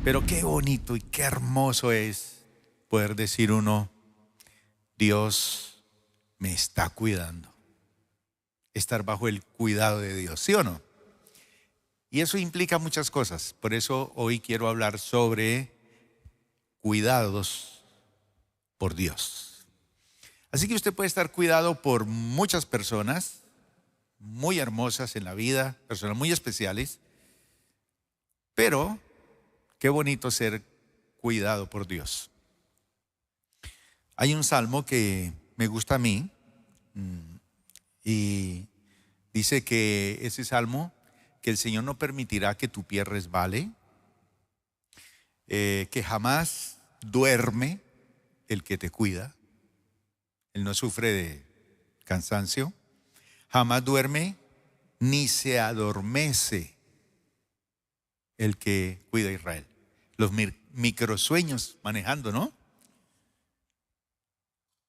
Pero qué bonito y qué hermoso es poder decir uno, Dios me está cuidando. Estar bajo el cuidado de Dios, ¿sí o no? Y eso implica muchas cosas. Por eso hoy quiero hablar sobre cuidados por Dios. Así que usted puede estar cuidado por muchas personas muy hermosas en la vida, personas muy especiales, pero qué bonito ser cuidado por Dios. Hay un salmo que me gusta a mí y dice que ese salmo, que el Señor no permitirá que tu pie resbale, que jamás duerme el que te cuida, Él no sufre de cansancio, jamás duerme ni se adormece el que cuida a Israel. Los microsueños manejando, ¿no?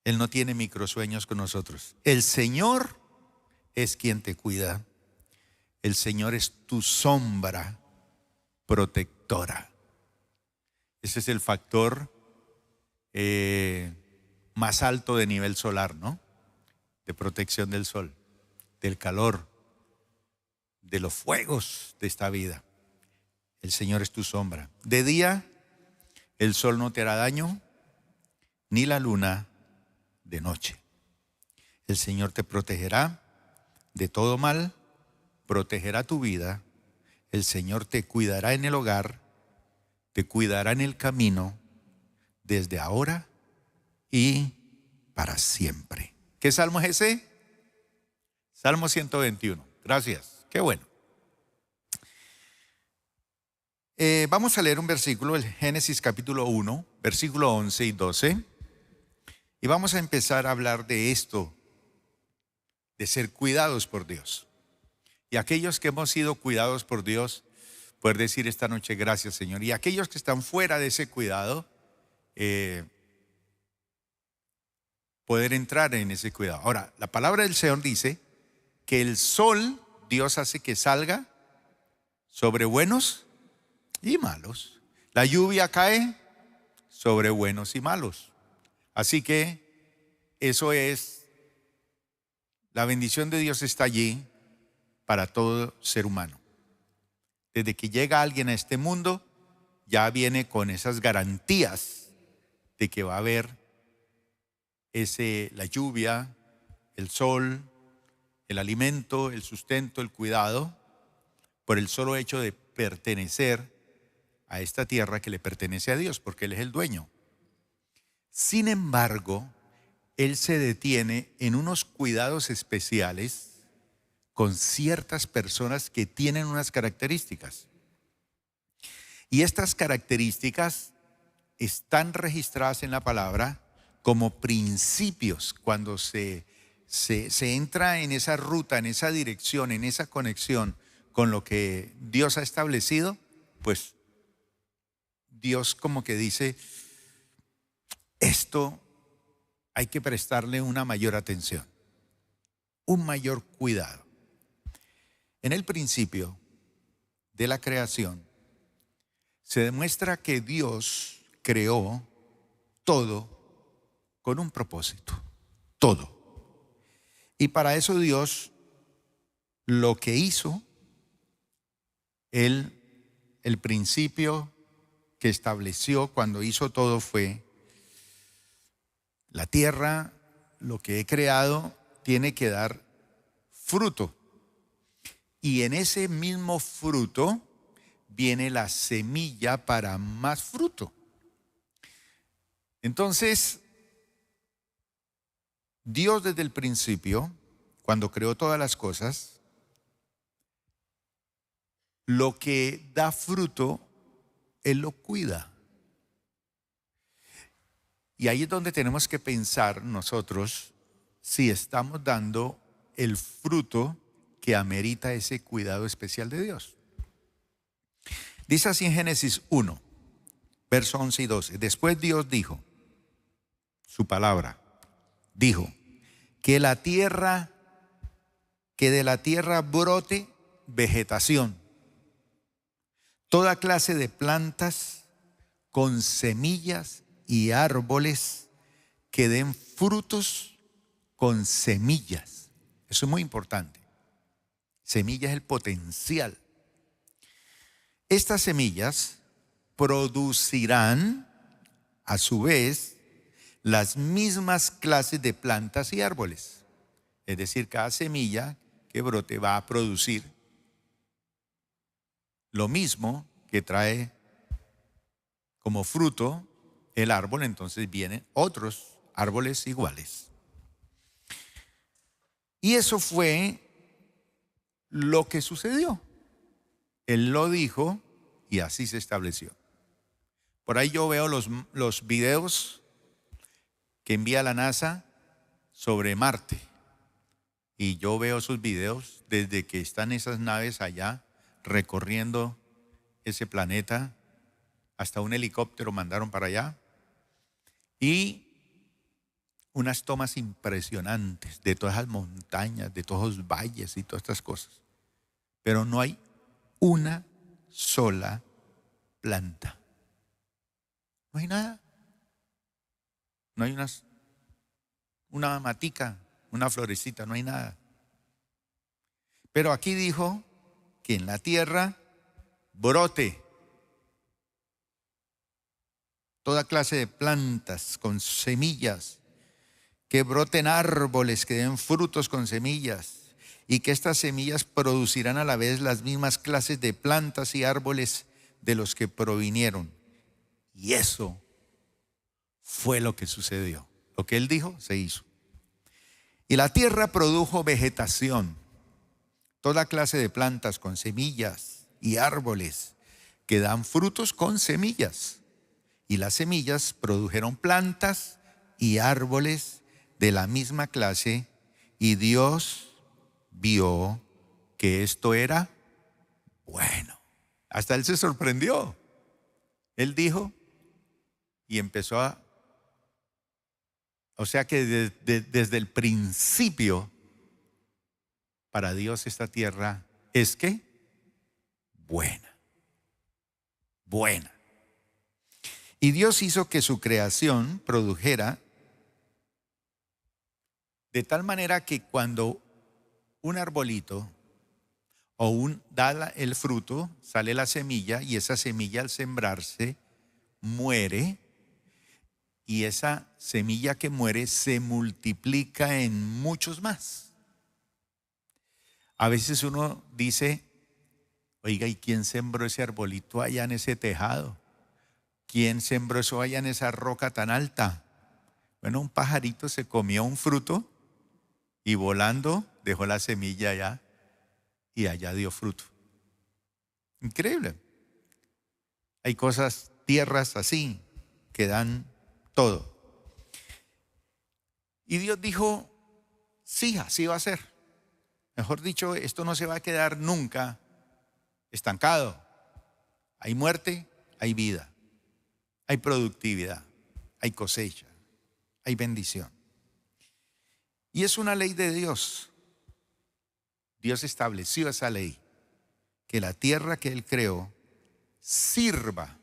Él no tiene microsueños con nosotros. El Señor es quien te cuida. El Señor es tu sombra protectora. Ese es el factor más alto de nivel solar, ¿no? De protección del sol, del calor, de los fuegos de esta vida. El Señor es tu sombra. De día, el sol no te hará daño, ni la luna de noche. El Señor te protegerá de todo mal, protegerá tu vida. El Señor te cuidará en el hogar, te cuidará en el camino, desde ahora y para siempre. ¿Qué salmo es ese? Salmo 121. Gracias. Qué bueno. Vamos a leer un versículo, el Génesis capítulo 1, versículo 11 y 12. Y vamos a empezar a hablar de esto, de ser cuidados por Dios. Y aquellos que hemos sido cuidados por Dios, poder decir esta noche gracias, Señor. Y aquellos que están fuera de ese cuidado, poder entrar en ese cuidado. Ahora, la palabra del Señor dice que el sol Dios hace que salga sobre buenos y malos. La lluvia cae sobre buenos y malos. Así que eso es, la bendición de Dios está allí para todo ser humano. Desde que llega alguien a este mundo, ya viene con esas garantías de que va a haber la lluvia, el sol, el alimento, el sustento, el cuidado, por el solo hecho de pertenecer a esta tierra que le pertenece a Dios, porque Él es el dueño. Sin embargo, Él se detiene en unos cuidados especiales con ciertas personas que tienen unas características. Y estas características están registradas en la palabra como principios. Cuando se entra en esa ruta, en esa dirección, en esa conexión con lo que Dios ha establecido, pues Dios como que dice, esto hay que prestarle una mayor atención, un mayor cuidado. En el principio de la creación se demuestra que Dios creó todo con un propósito, todo. Y para eso Dios lo que hizo, el principio que estableció cuando hizo todo fue: la tierra, lo que he creado, tiene que dar fruto. Y en ese mismo fruto viene la semilla para más fruto. Entonces, Dios desde el principio, cuando creó todas las cosas, lo que da fruto, Él lo cuida. Y ahí es donde tenemos que pensar nosotros si estamos dando el fruto que amerita ese cuidado especial de Dios. Dice así en Génesis 1, verso 11 y 12. Después Dios dijo, su palabra, dijo, que de la tierra brote vegetación, toda clase de plantas con semillas y árboles que den frutos con semillas. Eso es muy importante. Semilla es el potencial. Estas semillas producirán, a su vez, las mismas clases de plantas y árboles. Es decir, cada semilla que brote va a producir lo mismo que trae como fruto el árbol, entonces vienen otros árboles iguales. Y eso fue lo que sucedió. Él lo dijo y así se estableció. Por ahí yo veo los videos que envía la NASA sobre Marte. Y yo veo esos videos desde que están esas naves allá recorriendo ese planeta. Hasta un helicóptero mandaron para allá. Y unas tomas impresionantes de todas las montañas, de todos los valles y todas estas cosas. Pero no hay una sola planta. No hay nada. No hay una matica, una florecita, no hay nada. Pero aquí dijo que en la tierra brote toda clase de plantas con semillas, que broten árboles que den frutos con semillas, y que estas semillas producirán a la vez las mismas clases de plantas y árboles de los que provinieron. Y eso fue lo que sucedió. Lo que él dijo se hizo. Y la tierra produjo vegetación, toda clase de plantas con semillas y árboles que dan frutos con semillas. Y las semillas produjeron plantas y árboles de la misma clase, y Dios vio que esto era bueno. Hasta él se sorprendió. Él dijo y empezó o sea que desde el principio, para Dios esta tierra es que buena, buena. Y Dios hizo que su creación produjera de tal manera que cuando un arbolito da el fruto, sale la semilla, y esa semilla al sembrarse muere, y esa semilla que muere se multiplica en muchos más. A veces uno dice, oiga, ¿y quién sembró ese arbolito allá en ese tejado? ¿Quién sembró eso allá en esa roca tan alta? Bueno, un pajarito se comió un fruto y volando dejó la semilla allá y allá dio fruto. Increíble. Hay cosas, tierras así, que dan todo. Y Dios dijo, sí, así va a ser. Mejor dicho, esto no se va a quedar nunca estancado. Hay muerte, hay vida, hay productividad, hay cosecha, hay bendición. Y es una ley de Dios. Dios estableció esa ley, que la tierra que Él creó sirva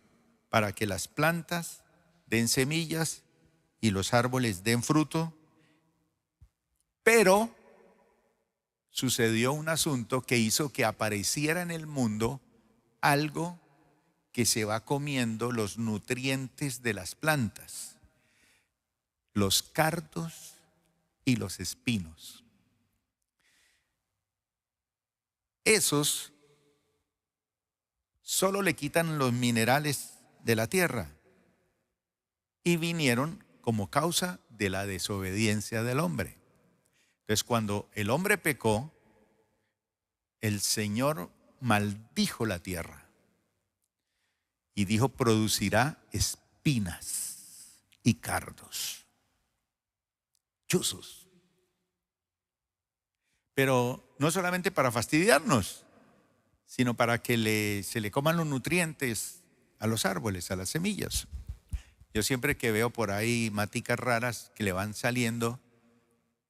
para que las plantas den semillas y los árboles den fruto. Pero sucedió un asunto que hizo que apareciera en el mundo algo que se va comiendo los nutrientes de las plantas: los cardos y los espinos. Esos solo le quitan los minerales de la tierra, y vinieron como causa de la desobediencia del hombre. Entonces, cuando el hombre pecó, el Señor maldijo la tierra y dijo: producirá espinas y cardos, chuzos. Pero no solamente para fastidiarnos, sino para que se le coman los nutrientes a los árboles, a las semillas. Yo siempre que veo por ahí maticas raras que le van saliendo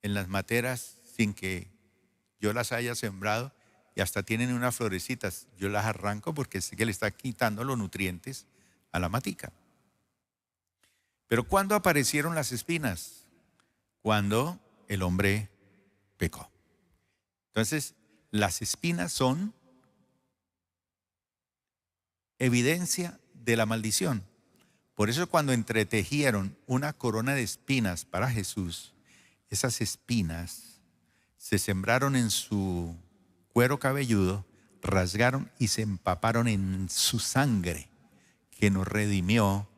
en las materas sin que yo las haya sembrado, y hasta tienen unas florecitas, yo las arranco porque sé que le está quitando los nutrientes a la matica. Pero ¿cuándo aparecieron las espinas? Cuando el hombre pecó. Entonces, las espinas son evidencia de la maldición. Por eso cuando entretejieron una corona de espinas para Jesús, esas espinas se sembraron en su cuero cabelludo, rasgaron y se empaparon en su sangre, que nos redimió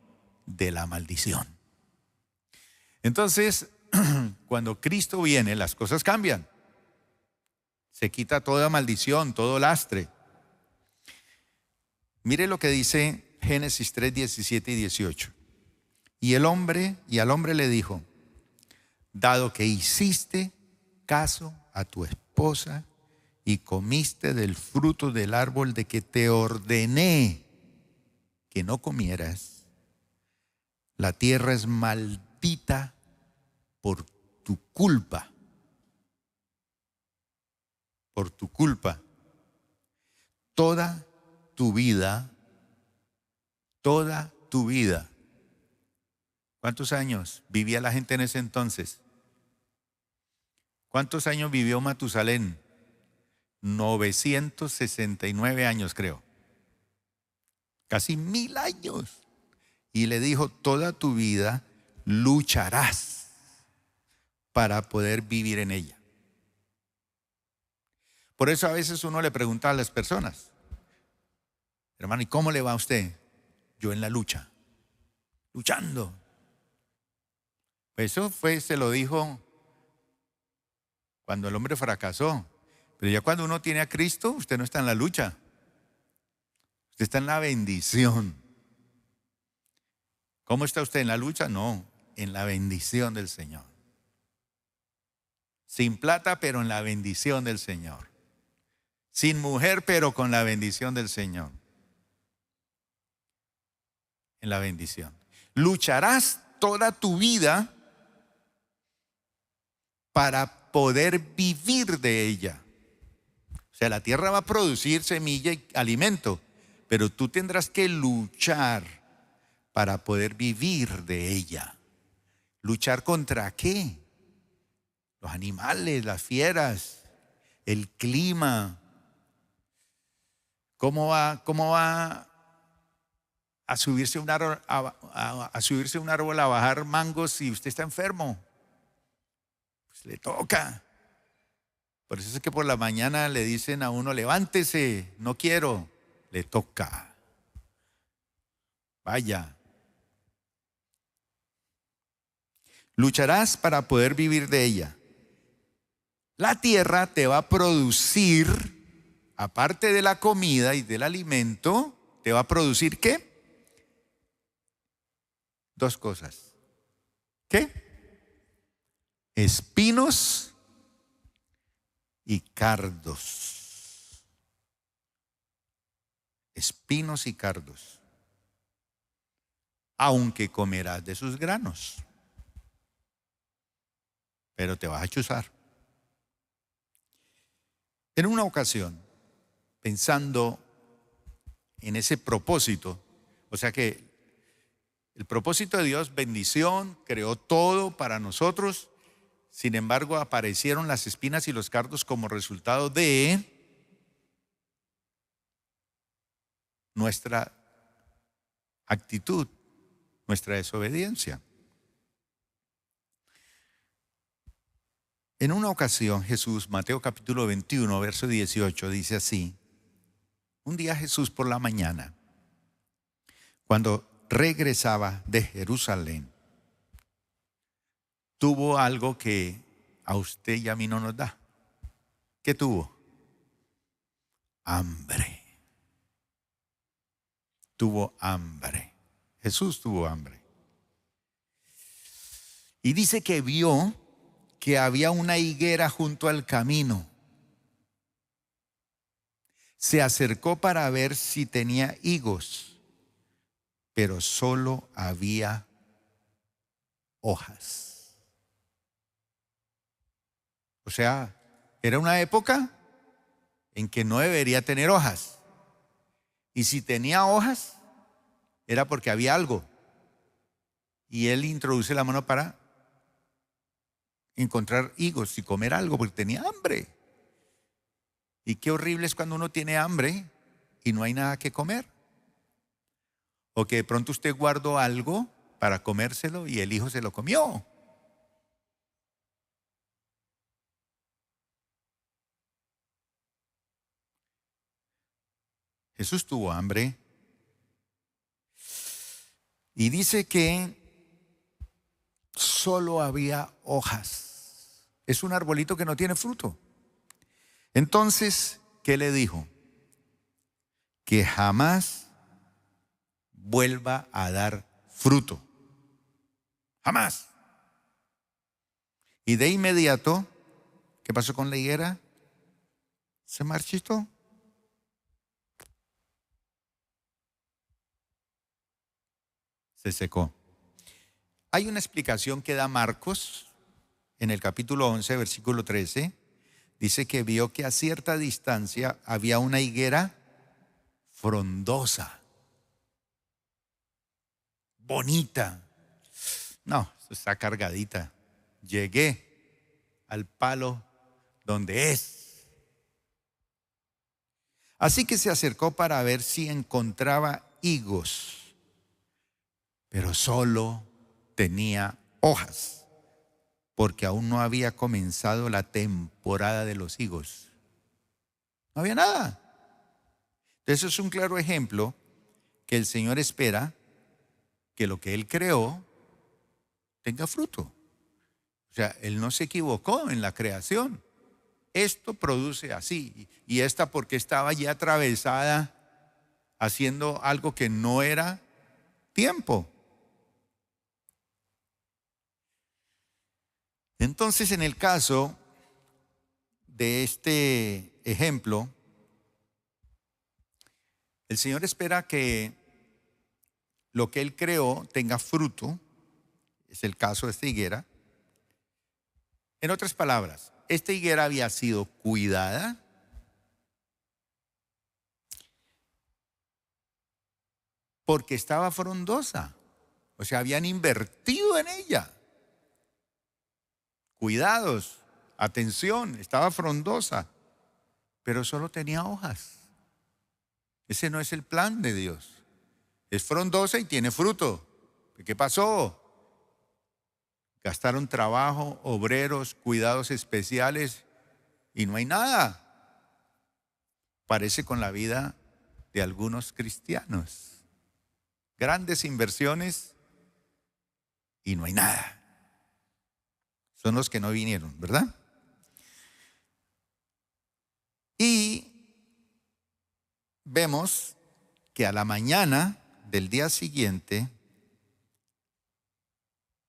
de la maldición. Entonces, cuando Cristo viene, las cosas cambian. Se quita toda maldición, todo lastre. Mire lo que dice Génesis 3, 17 y 18. Y al hombre le dijo: dado que hiciste caso a tu esposa y comiste del fruto del árbol de que te ordené que no comieras, la tierra es maldita por tu culpa. Por tu culpa. Toda tu vida. ¿Cuántos años vivía la gente en ese entonces? ¿Cuántos años vivió Matusalén? 969 años, creo. Casi 1000 años. Y le dijo: toda tu vida lucharás para poder vivir en ella. Por eso a veces uno le pregunta a las personas: hermano, ¿y cómo le va a usted? Yo en la lucha, luchando. Pues eso se lo dijo cuando el hombre fracasó. Pero ya cuando uno tiene a Cristo, usted no está en la lucha. Usted está en la bendición. ¿Cómo está usted en la lucha? No, en la bendición del Señor. Sin plata, pero en la bendición del Señor. Sin mujer, pero con la bendición del Señor. En la bendición. Lucharás toda tu vida para poder vivir de ella. O sea, la tierra va a producir semilla y alimento, pero tú tendrás que luchar para poder vivir de ella. ¿Luchar contra qué? Los animales, las fieras, el clima. ¿Cómo va a subirse un árbol, a subirse un árbol a bajar mangos si usted está enfermo? Pues le toca. Por eso es que por la mañana le dicen a uno: levántese, no quiero. Le toca. Vaya. Lucharás para poder vivir de ella. La tierra te va a producir, aparte de la comida y del alimento, te va a producir ¿qué? 2 cosas. ¿Qué? Espinos y cardos. Espinos y cardos. Aunque comerás de sus granos, pero te vas a chuzar. En una ocasión, pensando en ese propósito, o sea que el propósito de Dios, bendición, creó todo para nosotros. Sin embargo, aparecieron las espinas y los cardos como resultado de nuestra actitud, nuestra desobediencia. En una ocasión Jesús, Mateo capítulo 21, verso 18, dice así: un día Jesús por la mañana, cuando regresaba de Jerusalén, tuvo algo que a usted y a mí no nos da. ¿Qué tuvo? Hambre. Tuvo hambre. Jesús tuvo hambre. Y dice que vio que había una higuera junto al camino. Se acercó para ver si tenía higos, pero solo había hojas. O sea, era una época en que no debería tener hojas. Y si tenía hojas, era porque había algo. y él introduce la mano para encontrar higos y comer algo porque tenía hambre. Y qué horrible es cuando uno tiene hambre y no hay nada que comer. O que de pronto usted guardó algo para comérselo y el hijo se lo comió. Jesús tuvo hambre y dice que solo había hojas. Es un arbolito que no tiene fruto. Entonces, ¿qué le dijo? Que jamás vuelva a dar fruto. Jamás. Y de inmediato, ¿qué pasó con la higuera? Se marchitó. Se secó. Hay una explicación que da Marcos en el capítulo 11, versículo 13. Dice que vio que a cierta distancia había una higuera frondosa, bonita. No, está cargadita. Llegué al palo donde es. Así que se acercó para ver si encontraba higos, pero solo tenía hojas, porque aún no había comenzado la temporada de los higos. No había nada. Eso es un claro ejemplo que el Señor espera que lo que Él creó tenga fruto. O sea, Él no se equivocó en la creación. Esto produce así. Y esta porque estaba ya atravesada haciendo algo que no era tiempo. Entonces, en el caso de este ejemplo, el Señor espera que lo que Él creó tenga fruto. Es el caso de esta higuera. En otras palabras, esta higuera había sido cuidada, porque estaba frondosa. O sea, habían invertido en ella. Cuidados, atención, estaba frondosa, pero solo tenía hojas. Ese no es el plan de Dios. Es frondosa y tiene fruto. ¿Qué pasó? Gastaron trabajo, obreros, cuidados especiales y no hay nada. Parece con la vida de algunos cristianos. Grandes inversiones y no hay nada. Son los que no vinieron, ¿verdad? Y vemos que a la mañana del día siguiente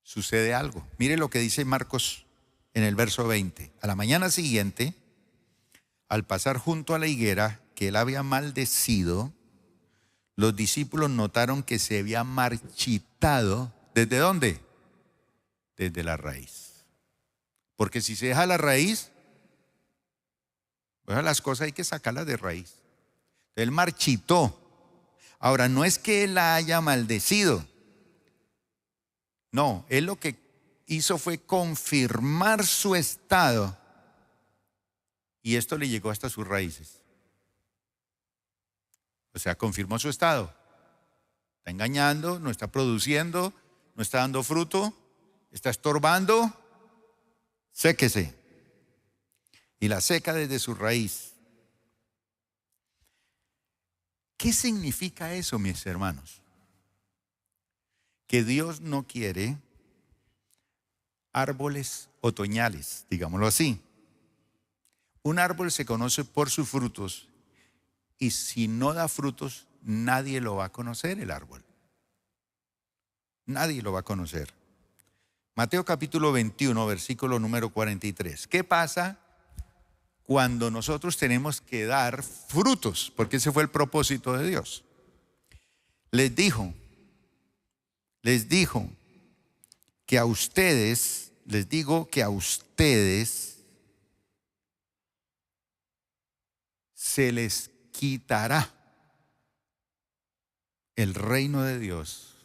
sucede algo. Mire lo que dice Marcos en el verso 20. A la mañana siguiente, al pasar junto a la higuera que él había maldecido, los discípulos notaron que se había marchitado. ¿Desde dónde? Desde la raíz. Porque si se deja la raíz, pues las cosas hay que sacarlas de raíz. Él marchitó. Ahora, no es que él la haya maldecido. No, él lo que hizo fue confirmar su estado. Y esto le llegó hasta sus raíces. O sea, confirmó su estado. Está engañando, no está produciendo, no está dando fruto, está estorbando. Séquese. Y la seca desde su raíz. ¿Qué significa eso, mis hermanos? Que Dios no quiere árboles otoñales, digámoslo así. Un árbol se conoce por sus frutos y si no da frutos, nadie lo va a conocer el árbol. Nadie lo va a conocer. Mateo capítulo 21, versículo número 43. ¿Qué pasa cuando nosotros tenemos que dar frutos? Porque ese fue el propósito de Dios. Les dijo que a ustedes, les digo que a ustedes se les quitará el reino de Dios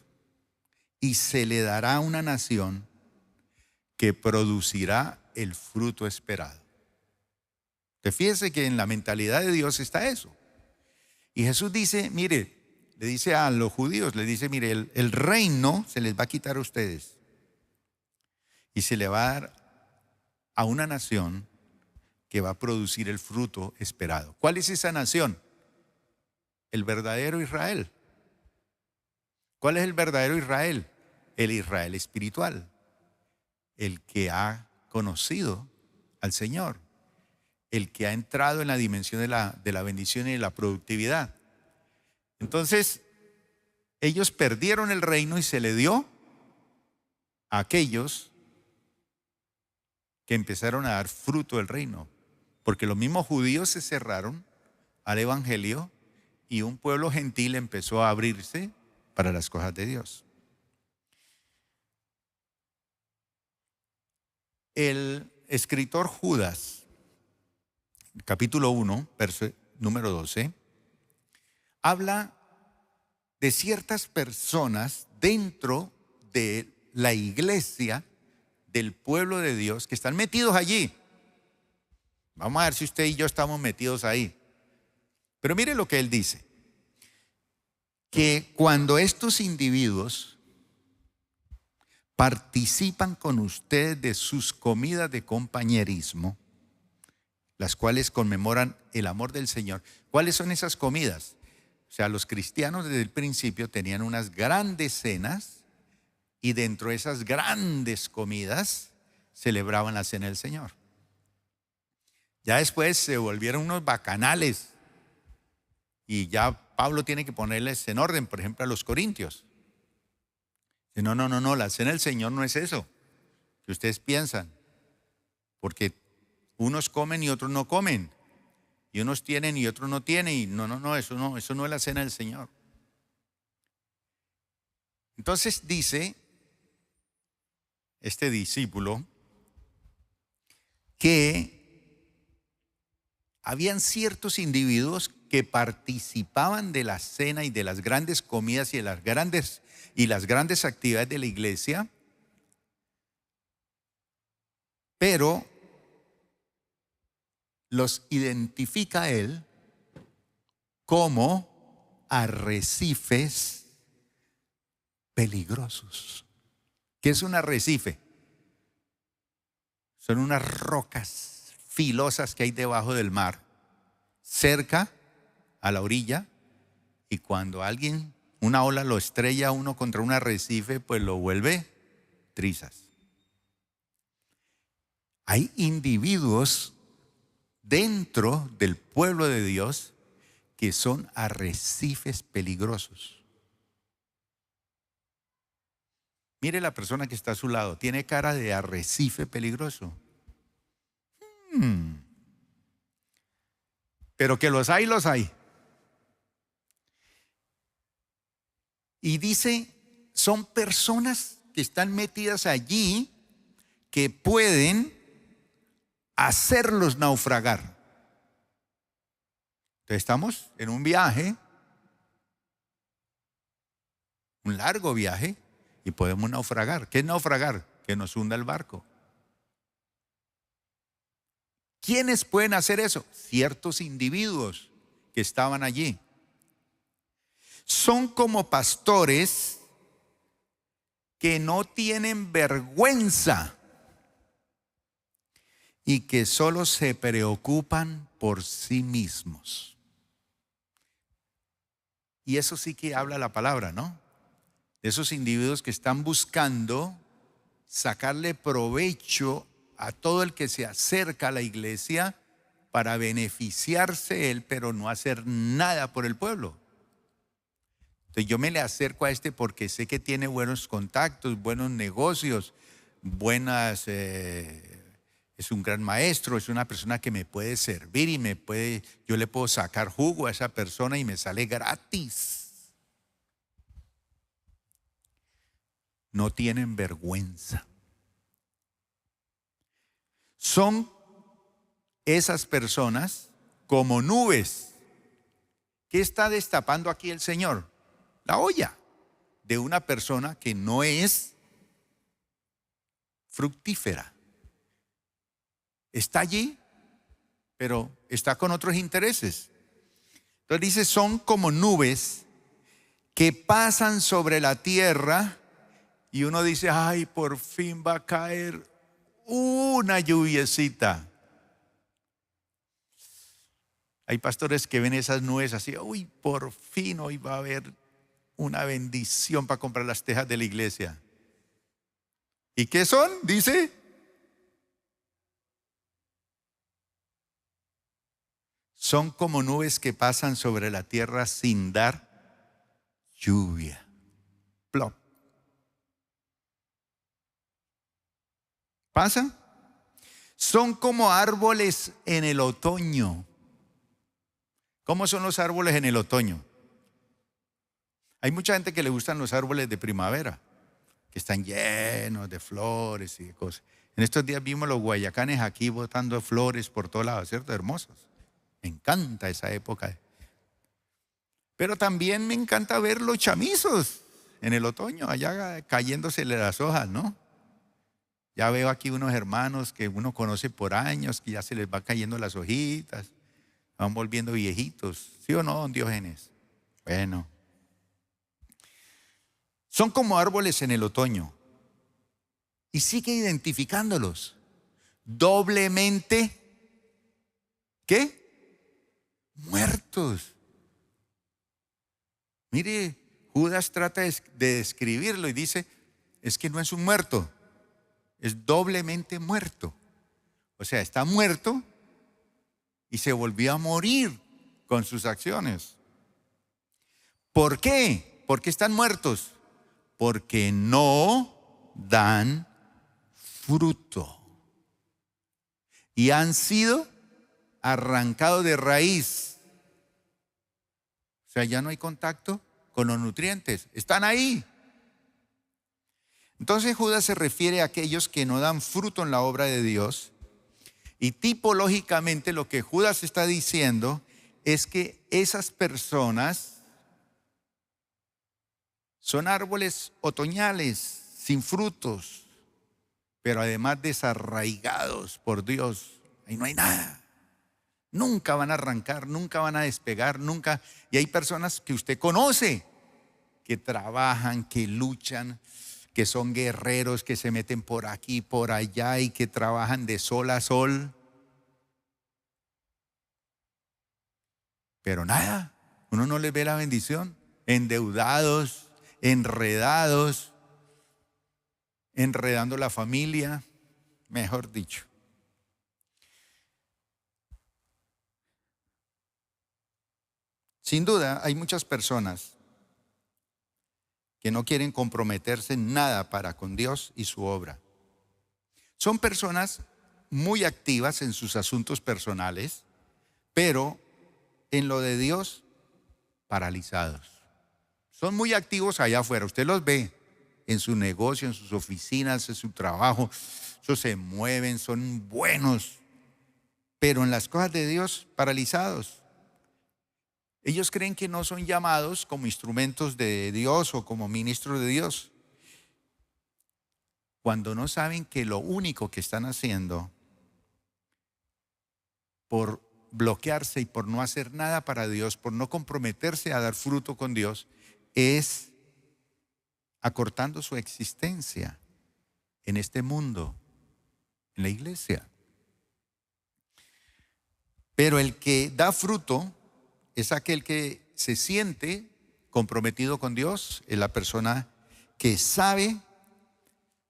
y se le dará una nación que producirá el fruto esperado. Entonces, fíjese que en la mentalidad de Dios está eso. Y Jesús dice, mire, le dice a los judíos, le dice, mire, el reino se les va a quitar a ustedes y se le va a dar a una nación que va a producir el fruto esperado. ¿Cuál es esa nación? El verdadero Israel. ¿Cuál es el verdadero Israel? El Israel espiritual, el que ha conocido al Señor, el que ha entrado en la dimensión de la bendición y de la productividad. Entonces, ellos perdieron el reino y se le dio a aquellos que empezaron a dar fruto del reino. Porque los mismos judíos se cerraron al evangelio y un pueblo gentil empezó a abrirse para las cosas de Dios. El escritor Judas, capítulo 1, verso número 12, habla de ciertas personas dentro de la iglesia del pueblo de Dios que están metidos allí. Vamos a ver si usted y yo estamos metidos ahí. Pero mire lo que él dice, que cuando estos individuos participan con ustedes de sus comidas de compañerismo, las cuales conmemoran el amor del Señor. ¿Cuáles son esas comidas? O sea, los cristianos desde el principio tenían unas grandes cenas y dentro de esas grandes comidas celebraban la cena del Señor. Ya después se volvieron unos bacanales y ya Pablo tiene que ponerles en orden, por ejemplo, a los corintios. No, la cena del Señor no es eso que ustedes piensan, porque unos comen y otros no comen, y unos tienen y otros no tienen, y eso no es la cena del Señor. Entonces dice este discípulo que habían ciertos individuos que participaban de la cena y de las grandes comidas y de las grandes actividades de la iglesia, pero los identifica él como arrecifes peligrosos. ¿Qué es un arrecife? Son unas rocas filosas que hay debajo del mar, cerca a la orilla, y cuando una ola lo estrella a uno contra un arrecife, pues lo vuelve trizas. Hay individuos dentro del pueblo de Dios que son arrecifes peligrosos. Mire la persona que está a su lado, tiene cara de arrecife peligroso. Pero que los hay, los hay. Y dice, son personas que están metidas allí que pueden hacerlos naufragar. Entonces estamos en un viaje, un largo viaje, y podemos naufragar. ¿Qué es naufragar? Que nos hunda el barco. ¿Quiénes pueden hacer eso? Ciertos individuos que estaban allí. Son como pastores que no tienen vergüenza y que solo se preocupan por sí mismos. Y eso sí que habla la palabra, ¿no? De esos individuos que están buscando sacarle provecho a todo el que se acerca a la iglesia para beneficiarse él, pero no hacer nada por el pueblo. Entonces yo me le acerco a este porque sé que tiene buenos contactos, buenos negocios, es un gran maestro, es una persona que me puede servir y yo le puedo sacar jugo a esa persona y me sale gratis. No tienen vergüenza. Son esas personas como nubes. ¿Qué está destapando aquí el Señor? La olla. de una persona que no es fructífera. Está allí, pero está con otros intereses. Entonces dice, son como nubes que pasan sobre la tierra y uno dice, ay, por fin va a caer una lluviecita. Hay pastores que ven esas nubes así, uy, por fin hoy va a haber una bendición para comprar las tejas de la iglesia. ¿Y qué son? Dice, son como nubes que pasan sobre la tierra sin dar lluvia. Plop. ¿Pasa? Son como árboles en el otoño. ¿Cómo son los árboles en el otoño? Hay mucha gente que le gustan los árboles de primavera, que están llenos de flores y de cosas. En estos días vimos los guayacanes aquí botando flores por todos lados, ¿cierto? Hermosos. Me encanta esa época. Pero también me encanta ver los chamizos en el otoño, allá cayéndosele las hojas, ¿no? Ya veo aquí unos hermanos que uno conoce por años, que ya se les va cayendo las hojitas, van volviendo viejitos. ¿Sí o no, don Diógenes? Bueno. Son como árboles en el otoño. Y sigue identificándolos. Doblemente, ¿qué? Muertos. Mire, Judas trata de describirlo y dice, es que no es un muerto, es doblemente muerto. O sea, está muerto y se volvió a morir con sus acciones. ¿Por qué? ¿Por qué están muertos? Porque no dan fruto. Y han sido arrancados de raíz. O sea, ya no hay contacto con los nutrientes. Están ahí. Entonces Judas se refiere a aquellos que no dan fruto en la obra de Dios. Y tipológicamente lo que Judas está diciendo es que esas personas son árboles otoñales, sin frutos, pero además desarraigados por Dios. Ahí no hay nada. Nunca van a arrancar, nunca van a despegar, nunca. Y hay personas que usted conoce, que trabajan, que luchan, que son guerreros, que se meten por aquí, por allá y que trabajan de sol a sol. Pero nada, uno no les ve la bendición. Endeudados, enredados, enredando la familia, mejor dicho. Sin duda, hay muchas personas que no quieren comprometerse en nada para con Dios y su obra. Son personas muy activas en sus asuntos personales, pero en lo de Dios, paralizados. Son muy activos allá afuera, usted los ve en su negocio, en sus oficinas, en su trabajo, ellos se mueven, son buenos, pero en las cosas de Dios, paralizados. Ellos creen que no son llamados como instrumentos de Dios o como ministros de Dios, cuando no saben que lo único que están haciendo por bloquearse y por no hacer nada para Dios, por no comprometerse a dar fruto con Dios, es acortando su existencia en este mundo, en la iglesia. Pero el que da fruto es aquel que se siente comprometido con Dios, es la persona que sabe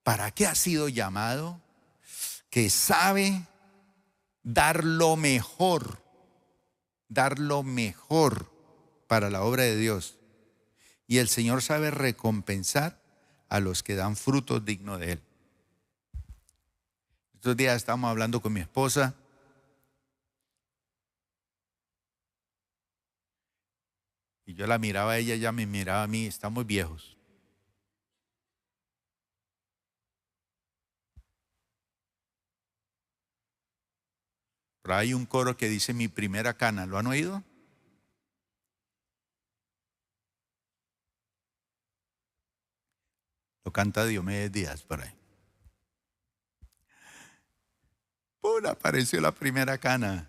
para qué ha sido llamado, que sabe dar lo mejor para la obra de Dios. Y el Señor sabe recompensar a los que dan frutos dignos de Él. Estos días estábamos hablando con mi esposa y yo la miraba a ella, ella me miraba a mí, estamos viejos. Pero hay un coro que dice mi primera cana, ¿lo han oído? Lo canta Diomedes Díaz por ahí. ¡Pum! Apareció la primera cana.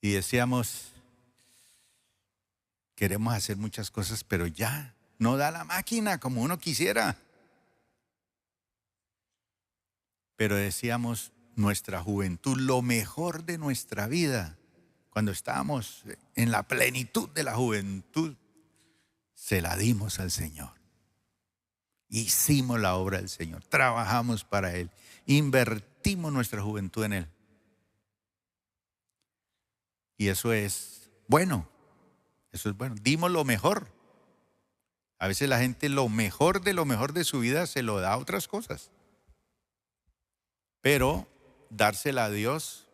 Y decíamos, queremos hacer muchas cosas, pero ya no da la máquina como uno quisiera. Pero decíamos, nuestra juventud, lo mejor de nuestra vida, cuando estábamos en la plenitud de la juventud, se la dimos al Señor. Hicimos la obra del Señor, trabajamos para Él, invertimos nuestra juventud en Él. Y eso es bueno, dimos lo mejor. A veces la gente lo mejor de su vida se lo da a otras cosas. Pero dársela a Dios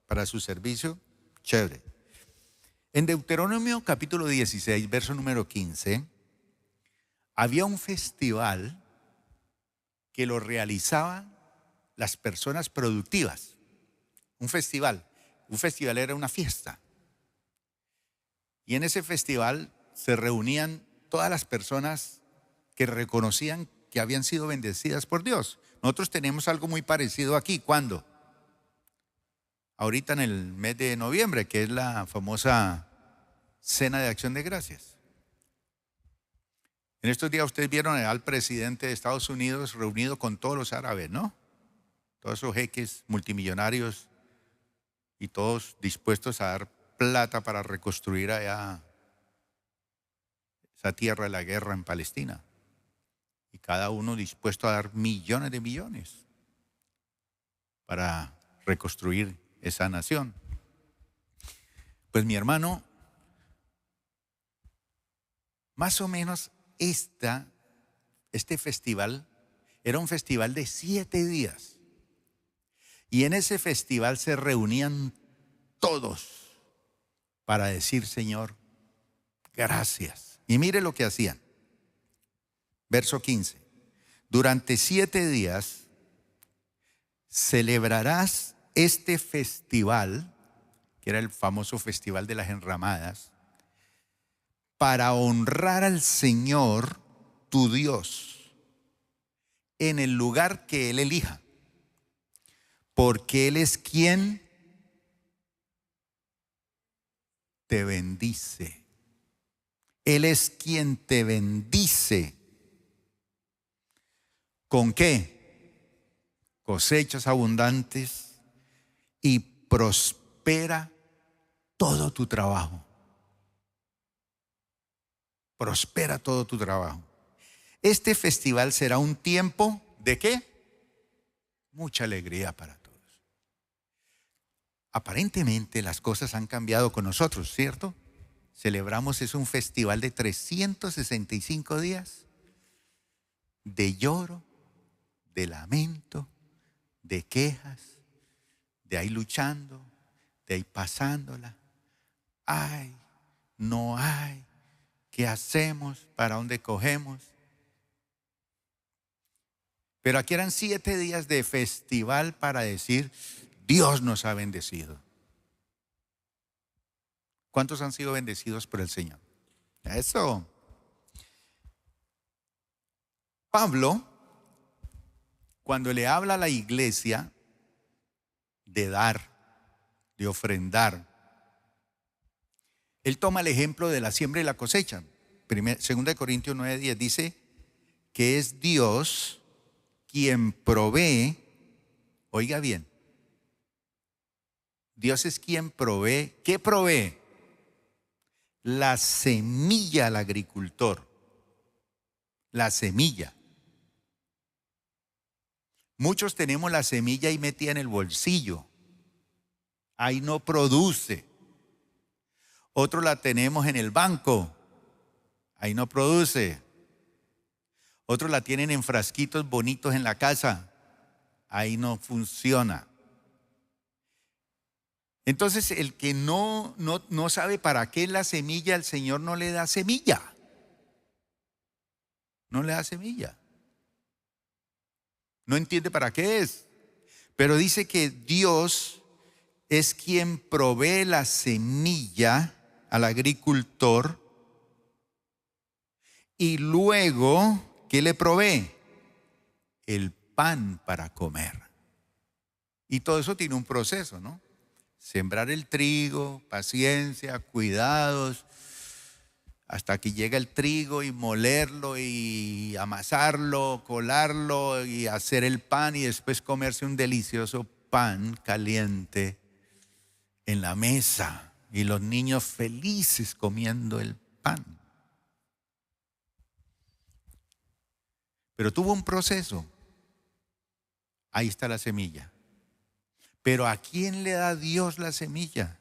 para su servicio, chévere. En Deuteronomio capítulo 16, verso número 15, había un festival que lo realizaban las personas productivas. Un festival era una fiesta. Y en ese festival se reunían todas las personas que reconocían que habían sido bendecidas por Dios. Nosotros tenemos algo muy parecido aquí. ¿Cuándo? Ahorita en el mes de noviembre, que es la famosa Cena de Acción de Gracias. En estos días ustedes vieron al presidente de Estados Unidos reunido con todos los árabes, ¿no? Todos esos jeques multimillonarios y todos dispuestos a dar plata para reconstruir allá esa tierra de la guerra en Palestina. Y cada uno dispuesto a dar millones de millones para reconstruir esa nación. Pues mi hermano, más o menos este festival era un festival de 7 días. Y en ese festival se reunían todos para decir, Señor, gracias. Y mire lo que hacían. Verso 15. Durante 7 días celebrarás este festival, que era el famoso festival de las enramadas, para honrar al Señor tu Dios en el lugar que Él elija. Porque Él es quien te bendice. Él es quien te bendice. ¿Con qué? Cosechas abundantes y prospera todo tu trabajo. Prospera todo tu trabajo. Este festival será un tiempo ¿de qué? Mucha alegría para todos. Aparentemente las cosas han cambiado con nosotros, ¿cierto? Celebramos un festival de 365 días de lloro, de lamento, de quejas, de ahí luchando, de ahí pasándola. Ay, no hay, ¿qué hacemos? ¿Para dónde cogemos? Pero aquí eran 7 días de festival para decir, Dios nos ha bendecido. ¿Cuántos han sido bendecidos por el Señor? Eso. Pablo, cuando le habla a la iglesia de dar, de ofrendar, él toma el ejemplo de la siembra y la cosecha. 2 Corintios 9:10 dice que es Dios quien provee, oiga bien, Dios es quien provee. ¿Qué provee? La semilla al agricultor. La semilla. Muchos tenemos la semilla y metida en el bolsillo. Ahí no produce. Otros la tenemos en el banco. Ahí no produce. Otros la tienen en frasquitos bonitos en la casa. Ahí no funciona. Entonces, el que no sabe para qué es la semilla, el Señor no le da semilla. No le da semilla. No entiende para qué es. Pero dice que Dios es quien provee la semilla al agricultor y luego, ¿qué le provee? El pan para comer. Y todo eso tiene un proceso, ¿no? Sembrar el trigo, paciencia, cuidados, hasta que llega el trigo y molerlo y amasarlo, colarlo y hacer el pan y después comerse un delicioso pan caliente en la mesa y los niños felices comiendo el pan. Pero tuvo un proceso. Ahí está la semilla. Pero ¿a quién le da Dios la semilla?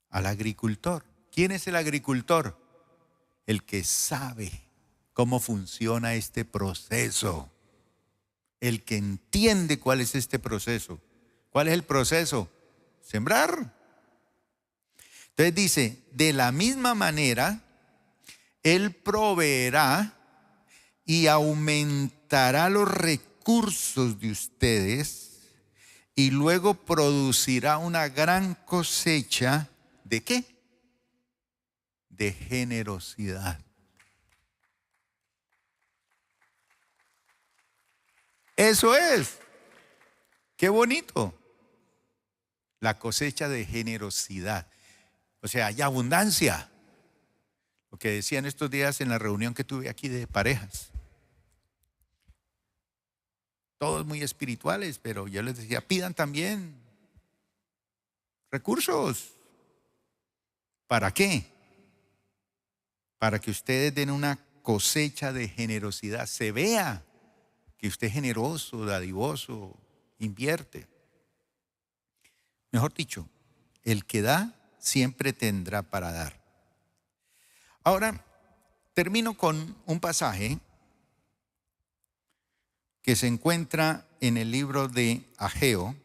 Al agricultor. ¿Quién es el agricultor? El que sabe cómo funciona este proceso. El que entiende cuál es este proceso. ¿Cuál es el proceso? Sembrar. Entonces dice, de la misma manera, Él proveerá y aumentará los recursos de ustedes y luego producirá una gran cosecha. ¿De qué? De generosidad. Eso es. Qué bonito. La cosecha de generosidad. O sea, hay abundancia. Lo que decían estos días en la reunión que tuve aquí de parejas. Todos muy espirituales, pero yo les decía, pidan también recursos. ¿Para qué? Para que ustedes den una cosecha de generosidad. Se vea que usted es generoso, dadivoso, invierte. Mejor dicho, el que da siempre tendrá para dar. Ahora, termino con un pasaje que se encuentra en el libro de Ageo.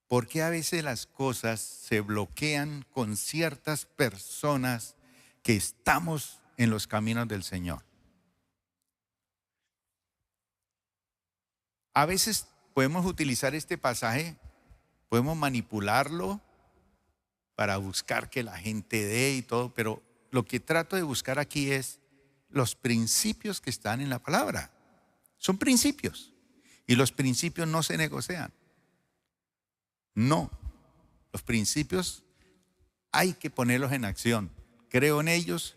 ¿Por qué a veces las cosas se bloquean con ciertas personas que estamos en los caminos del Señor? A veces podemos utilizar este pasaje, podemos manipularlo para buscar que la gente dé y todo, pero lo que trato de buscar aquí es los principios que están en la palabra. Son principios y los principios no se negocian. No, los principios hay que ponerlos en acción. Creo en ellos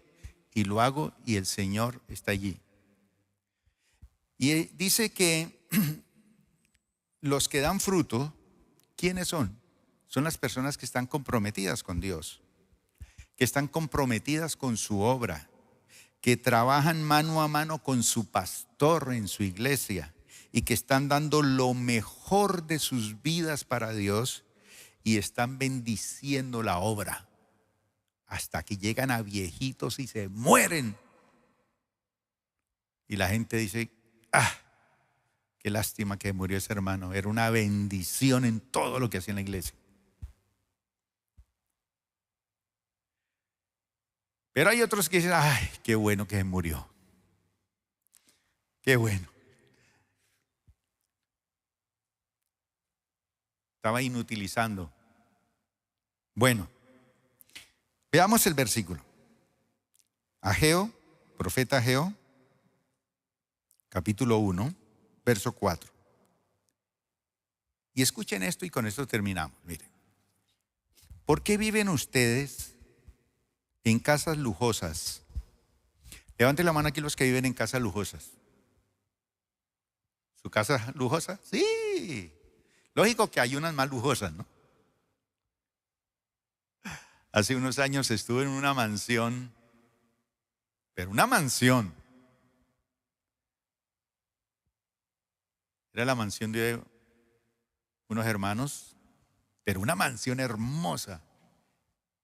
y lo hago y el Señor está allí. Y dice que los que dan fruto, ¿quiénes son? Son las personas que están comprometidas con Dios, que están comprometidas con su obra, que trabajan mano a mano con su pastor en su iglesia y que están dando lo mejor de sus vidas para Dios y están bendiciendo la obra hasta que llegan a viejitos y se mueren. Y la gente dice, qué lástima que murió ese hermano, era una bendición en todo lo que hacía en la iglesia. Pero hay otros que dicen, ay, qué bueno que murió. Qué bueno. Estaba inutilizando. Bueno, veamos el versículo. Ageo, profeta Ageo, capítulo 1, verso 4. Y escuchen esto y con esto terminamos. Miren, ¿por qué viven ustedes en casas lujosas? Levanten la mano aquí los que viven en casas lujosas. ¿Su casa lujosa? Sí. Lógico que hay unas más lujosas, ¿no? Hace unos años estuve en una mansión, pero una mansión. Era la mansión de unos hermanos, pero una mansión hermosa.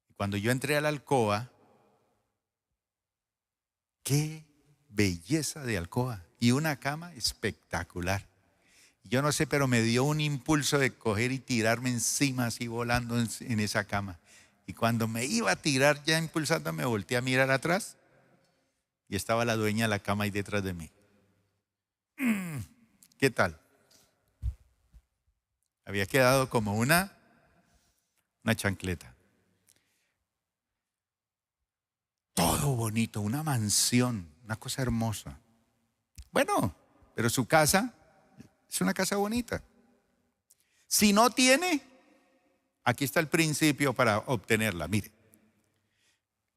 Y cuando yo entré a la alcoba, qué belleza de alcoba y una cama espectacular. Yo no sé, pero me dio un impulso de coger y tirarme encima así volando en esa cama. Y cuando me iba a tirar ya impulsando, me volteé a mirar atrás y estaba la dueña de la cama ahí detrás de mí. ¿Qué tal? Había quedado como una una chancleta. Todo bonito, una mansión, una cosa hermosa. Bueno, pero su casa es una casa bonita. Si no tiene, aquí está el principio para obtenerla. Mire,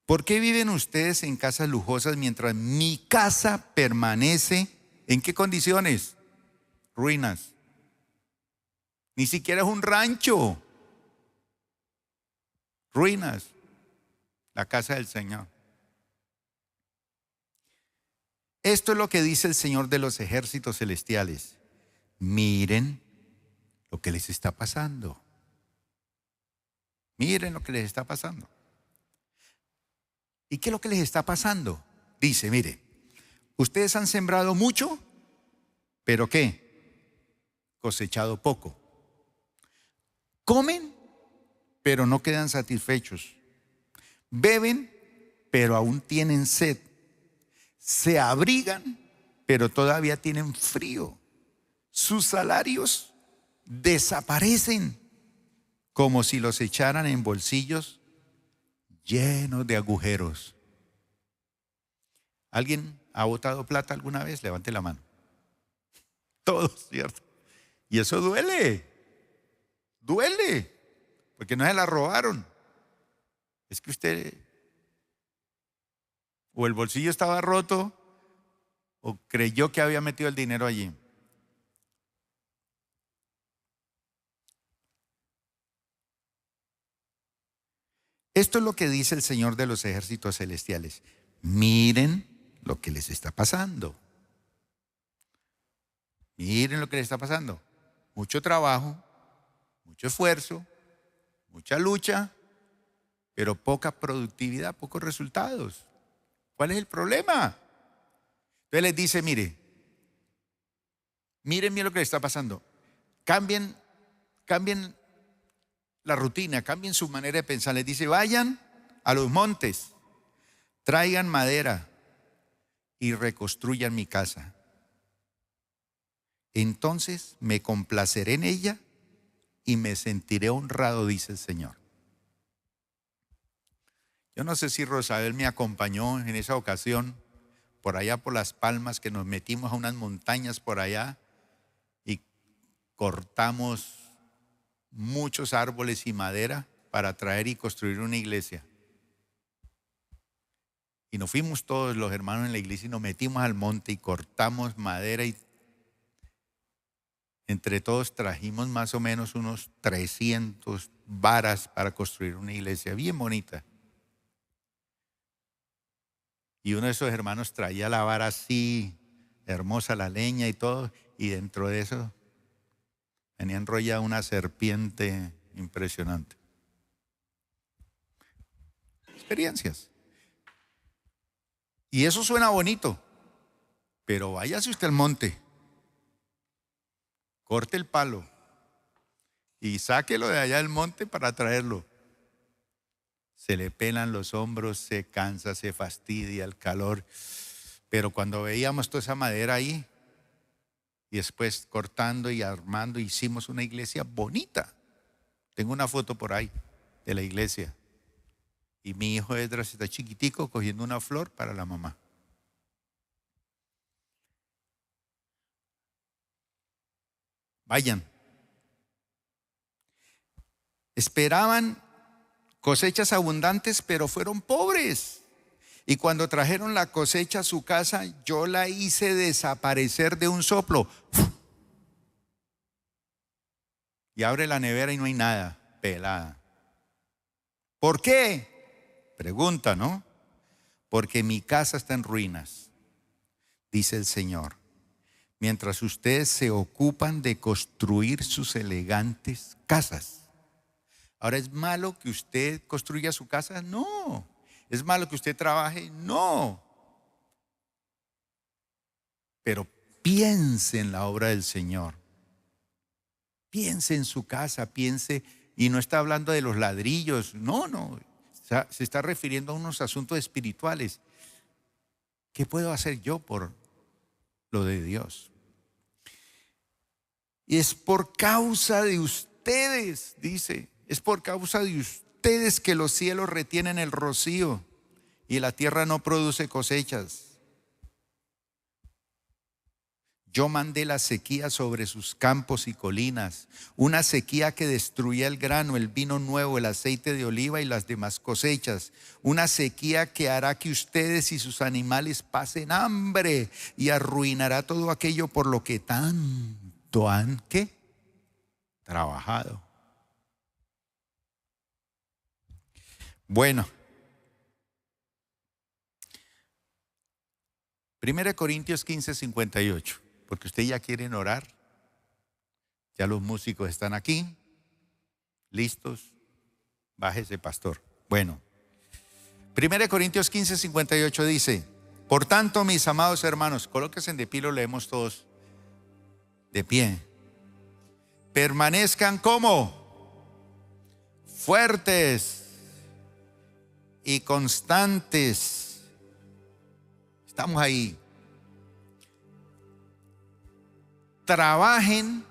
¿por qué viven ustedes en casas lujosas mientras mi casa permanece en qué condiciones? Ruinas. Ni siquiera es un rancho. Ruinas. La casa del Señor. Esto es lo que dice el Señor de los ejércitos celestiales. Miren lo que les está pasando. Miren lo que les está pasando. ¿Y qué es lo que les está pasando? Dice, mire, ustedes han sembrado mucho, pero ¿qué? Cosechado poco. Comen, pero no quedan satisfechos. Beben, pero aún tienen sed. Se abrigan, pero todavía tienen frío. Sus salarios desaparecen como si los echaran en bolsillos llenos de agujeros. ¿Alguien ha botado plata alguna vez? Levante la mano. Todos, ¿cierto? Y eso duele. Duele. Porque no se la robaron. Es que usted o el bolsillo estaba roto o creyó que había metido el dinero allí. Esto es lo que dice el Señor de los ejércitos celestiales. Miren lo que les está pasando. Miren lo que les está pasando. Mucho trabajo, mucho esfuerzo, mucha lucha, pero poca productividad, pocos resultados. ¿Cuál es el problema? Entonces les dice, miren bien lo que les está pasando. Cambien la rutina, cambien su manera de pensar. Les dice, vayan a los montes, traigan madera y reconstruyan mi casa. Entonces me complaceré en ella y me sentiré honrado, dice el Señor. Yo no sé si Rosabel me acompañó en esa ocasión, por allá por Las Palmas, que nos metimos a unas montañas por allá y cortamos muchos árboles y madera para traer y construir una iglesia. Y nos fuimos todos los hermanos en la iglesia y nos metimos al monte y cortamos madera y entre todos trajimos más o menos unos 300 varas para construir una iglesia bien bonita. Y uno de esos hermanos traía la vara así, hermosa la leña y todo, y dentro de eso tenía enrollada una serpiente impresionante. Experiencias. Y eso suena bonito, pero váyase usted al monte, corte el palo y sáquelo de allá del monte para traerlo. Se le pelan los hombros, se cansa, se fastidia el calor. Pero cuando veíamos toda esa madera ahí, y después cortando y armando, hicimos una iglesia bonita. Tengo una foto por ahí de la iglesia. Y mi hijo Esdras está chiquitico cogiendo una flor para la mamá. Vayan. Esperaban cosechas abundantes, pero fueron pobres. Y cuando trajeron la cosecha a su casa, yo la hice desaparecer de un soplo. Y abre la nevera y no hay nada, pelada. ¿Por qué? Pregunta, ¿no? Porque mi casa está en ruinas, dice el Señor. Mientras ustedes se ocupan de construir sus elegantes casas. Ahora, ¿es malo que usted construya su casa? No. ¿Es malo que usted trabaje? No. Pero piense en la obra del Señor. Piense en su casa, piense, y no está hablando de los ladrillos, no. Se está refiriendo a unos asuntos espirituales. ¿Qué puedo hacer yo por lo de Dios? Y es por causa de ustedes, dice, es por causa de ustedes que los cielos retienen el rocío y la tierra no produce cosechas. Yo mandé la sequía sobre sus campos y colinas, una sequía que destruía el grano, el vino nuevo, el aceite de oliva y las demás cosechas. Una sequía que hará que ustedes y sus animales pasen hambre y arruinará todo aquello por lo que tanto han, ¿qué? Trabajado. Bueno, 1 Corintios 15:58. Porque ustedes ya quieren orar, ya los músicos están aquí, listos, bájese pastor. Bueno, 1 Corintios 15:58 dice, por tanto mis amados hermanos, colóquense de pie, lo leemos todos de pie. Permanezcan como fuertes y constantes. Estamos ahí. Trabajen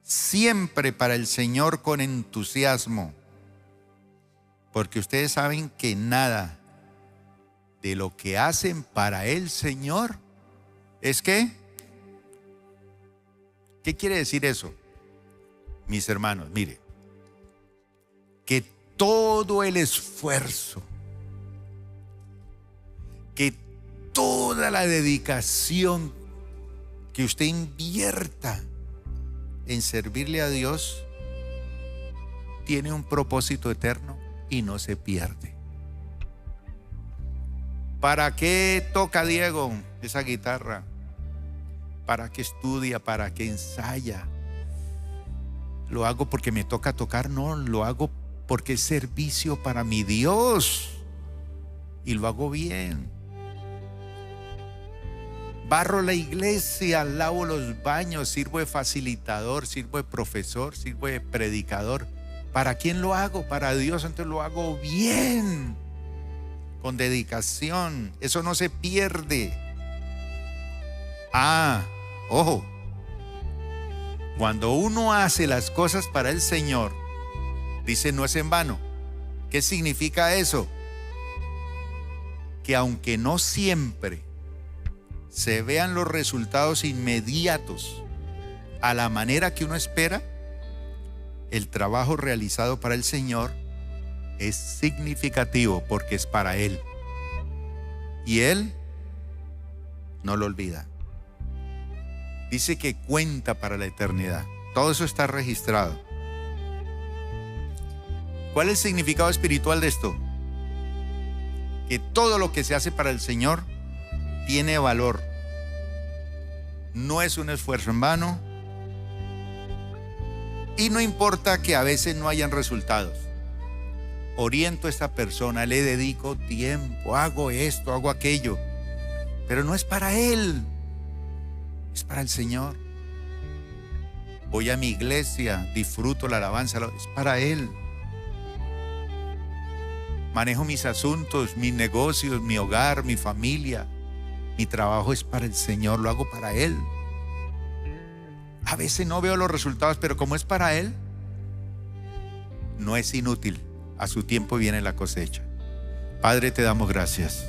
siempre para el Señor con entusiasmo, porque ustedes saben que nada de lo que hacen para el Señor es ¿qué? ¿Qué quiere decir eso? Mis hermanos, mire, que todo el esfuerzo, que toda la dedicación que usted invierta en servirle a Dios tiene un propósito eterno y no se pierde. ¿Para qué toca Diego esa guitarra? ¿Para qué estudia? ¿Para qué ensaya? ¿Lo hago porque me toca tocar? No, lo hago porque es servicio para mi Dios y lo hago bien. Barro la iglesia, lavo los baños, sirvo de facilitador, sirvo de profesor, sirvo de predicador. ¿Para quién lo hago? Para Dios, entonces lo hago bien, con dedicación. Eso no se pierde. Ojo, cuando uno hace las cosas para el Señor, dice no es en vano. ¿Qué significa eso? Que aunque no siempre se vean los resultados inmediatos a la manera que uno espera, el trabajo realizado para el Señor es significativo porque es para Él. Y Él no lo olvida. Dice que cuenta para la eternidad. Todo eso está registrado. ¿Cuál es el significado espiritual de esto? Que todo lo que se hace para el Señor tiene valor. No es un esfuerzo en vano. Y no importa que a veces no hayan resultados. Oriento a esta persona, le dedico tiempo, hago esto, hago aquello. Pero no es para él, es para el Señor. Voy a mi iglesia, disfruto la alabanza, es para Él. Manejo mis asuntos, mis negocios, mi hogar, mi familia. Mi trabajo es para el Señor, lo hago para Él. A veces no veo los resultados, pero como es para Él, no es inútil. A su tiempo viene la cosecha. Padre, te damos gracias.